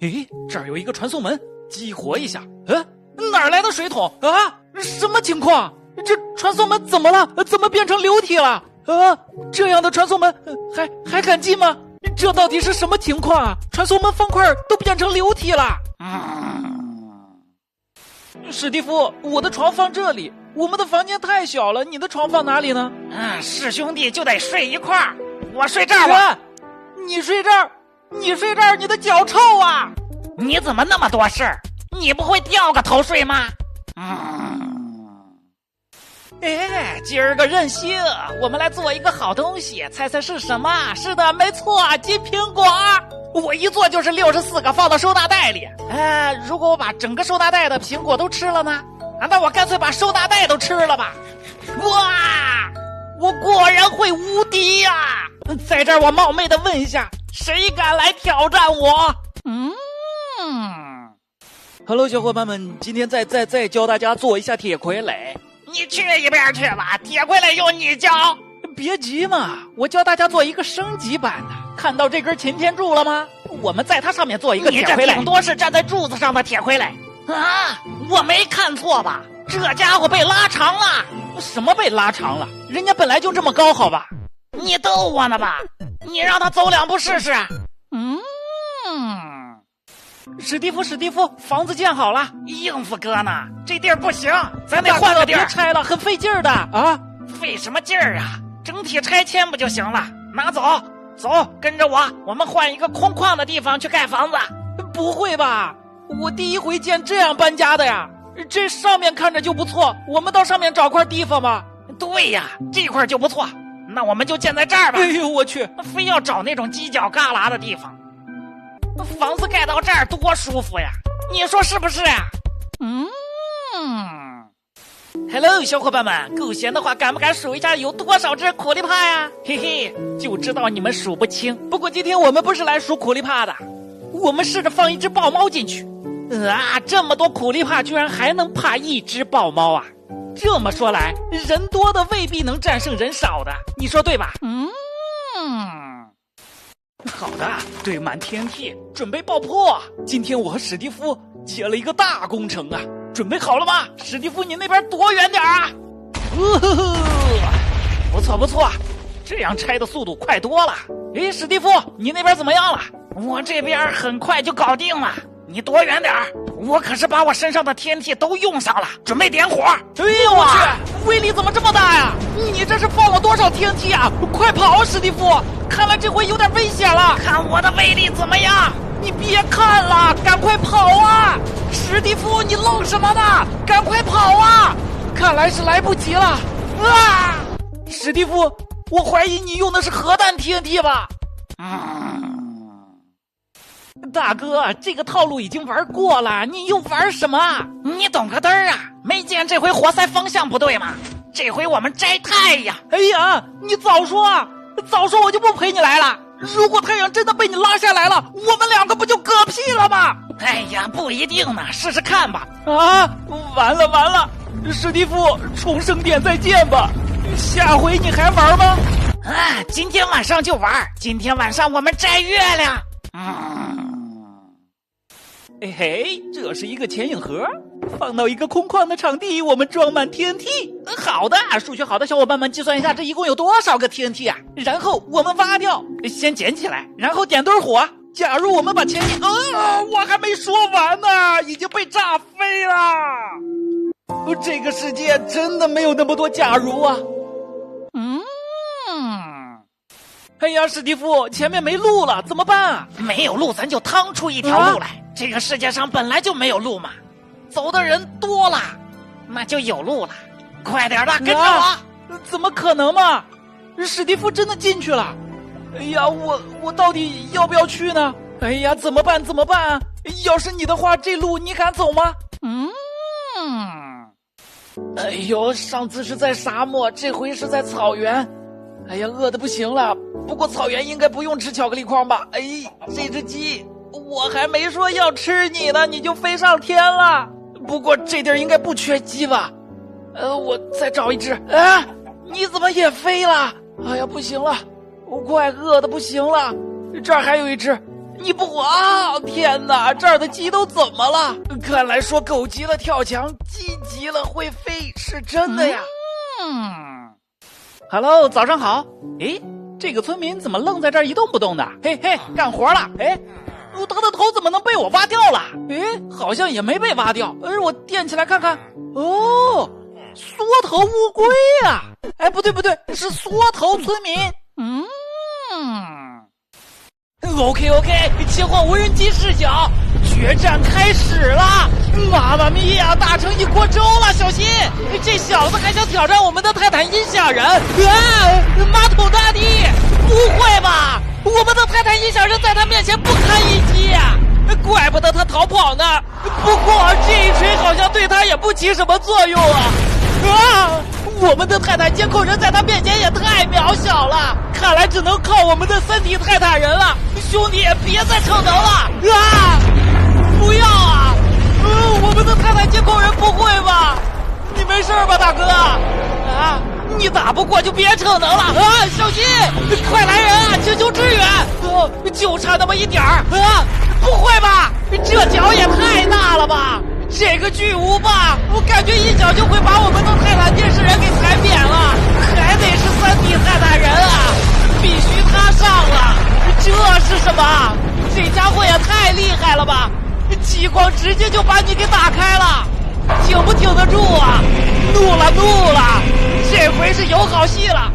诶，这儿有一个传送门，激活一下。哪儿来的水桶啊？什么情况？这传送门怎么了？怎么变成流体了？这样的传送门还敢进吗？这到底是什么情况啊？传送门方块都变成流体了。史蒂夫，我的床放这里，我们的房间太小了，你的床放哪里呢？是兄弟就得睡一块儿，我睡这儿吧。你睡这儿，你的脚臭啊！你怎么那么多事儿？你不会掉个头睡吗？今儿个任性，我们来做一个好东西，猜猜是什么？是的，没错，金苹果。我一做就是64个，放到收纳袋里。如果我把整个收纳袋的苹果都吃了呢？那我干脆把收纳袋都吃了吧。哇，我果然会无敌呀！在这儿我冒昧的问一下，谁敢来挑战我？Hello， 小伙伴们，今天再教大家做一下铁傀儡。你去一边去吧，铁傀儡用你教。别急嘛，我教大家做一个升级版的。看到这根擎天柱了吗？我们在它上面做一个铁傀儡。你这顶多是站在柱子上的铁傀儡啊！我没看错吧？这家伙被拉长了。什么被拉长了？人家本来就这么高，好吧？你逗我呢吧？你让他走2步试试。史蒂夫，房子建好了，应付哥呢？这地儿不行，咱得换个地儿。别拆了，很费劲儿的啊！费什么劲儿啊？整体拆迁不就行了？拿走，跟着我们换一个空旷的地方去盖房子。不会吧？我第一回见这样搬家的呀！这上面看着就不错，我们到上面找块地方吧。对呀，这块就不错，那我们就建在这儿吧。哎呦我去，非要找那种犄角旮旯的地方。房子盖到这儿多舒服呀，你说是不是呀？Hello， 小伙伴们，够闲的话，敢不敢数一下有多少只苦力怕呀？嘿嘿，就知道你们数不清。不过今天我们不是来数苦力怕的，我们试着放一只豹猫进去。这么多苦力怕，居然还能怕一只豹猫啊！这么说来，人多的未必能战胜人少的，你说对吧？好的，堆满天梯，准备爆破。今天我和史蒂夫接了一个大工程啊！准备好了吗？史蒂夫，你那边躲远点啊！不错，这样拆的速度快多了。史蒂夫，你那边怎么样了？我这边很快就搞定了，你躲远点，我可是把我身上的天梯都用上了，准备点火。哎呦我去，威力怎么这么大呀？你这是放了多少天梯啊？快跑，史蒂夫！看来这回有点危险了。看我的威力怎么样？你别看了，赶快跑啊！史蒂夫，你愣什么呢？赶快跑啊！看来是来不及了。史蒂夫，我怀疑你用的是核弹 TNT 吧？大哥，这个套路已经玩过了，你又玩什么？你懂个嘚儿啊！没见这回活塞方向不对吗？这回我们摘太阳。哎呀，你早说啊！早说我就不陪你来了。如果太阳真的被你拉下来了，我们2个不就嗝屁了吗？哎呀，不一定呢，试试看吧。完了，史蒂夫，重生点再见吧。下回你还玩吗？今天晚上就玩。今天晚上我们摘月亮。嘿，这是一个钱影盒，放到一个空旷的场地，我们装满 TNT。好的，数学好的小伙伴们计算一下，这一共有多少个 TNT 啊？然后我们挖掉，先捡起来，然后点堆火。假如我们把前面……我还没说完呢，已经被炸飞了。这个世界真的没有那么多假如啊。哎呀，史蒂夫，前面没路了，怎么办啊？没有路，咱就趟出一条路来。这个世界上本来就没有路嘛，走的人多了，那就有路了。快点的，跟着我。怎么可能嘛？史蒂夫真的进去了。哎呀，我到底要不要去呢？哎呀，怎么办啊？要是你的话，这路你敢走吗？哎呦，上次是在沙漠，这回是在草原。哎呀，饿得不行了。不过草原应该不用吃巧克力块吧？这只鸡，我还没说要吃你呢，你就飞上天了。不过这地儿应该不缺鸡吧？我再找一只。你怎么也飞了？哎呀，不行了，我快饿得不行了。这儿还有一只，你不火啊！天哪，这儿的鸡都怎么了？看来说狗急了跳墙，鸡急了会飞，是真的呀。Hello， 早上好。诶，这个村民怎么愣在这儿一动不动的？嘿嘿，干活了。诶，他的头怎么能被我挖掉了？诶，好像也没被挖掉。我垫起来看看。哦，缩头乌龟啊！哎，不对，是缩头村民。OK， 切换无人机视角，决战开始了！妈妈咪呀，打成一锅粥了，小心！这小子还想挑战我们的泰坦音响人！马桶大帝，不会吧？我们的泰坦音响人在他面前不堪一击啊！怪不得他逃跑呢。不过这一锤好像对他也不起什么作用啊！我们的泰坦监控人在他面前也太渺小了，看来只能靠我们的三体泰坦人了。兄弟，别再逞能了！不要啊！我们的泰坦监控人不会吧？你没事吧，大哥？你打不过就别逞能了！小心！快来人啊！求支援！就差那么一点儿！不会吧？这脚也太大了吧！这个巨无霸，我感觉一脚就会把我们的泰坦电视人给踩扁了，还得是三体泰坦人啊！必须他上了！这是什么？这家伙也太厉害了吧！激光直接就把你给打开了，挺不挺得住啊？怒了！这回是有好戏了！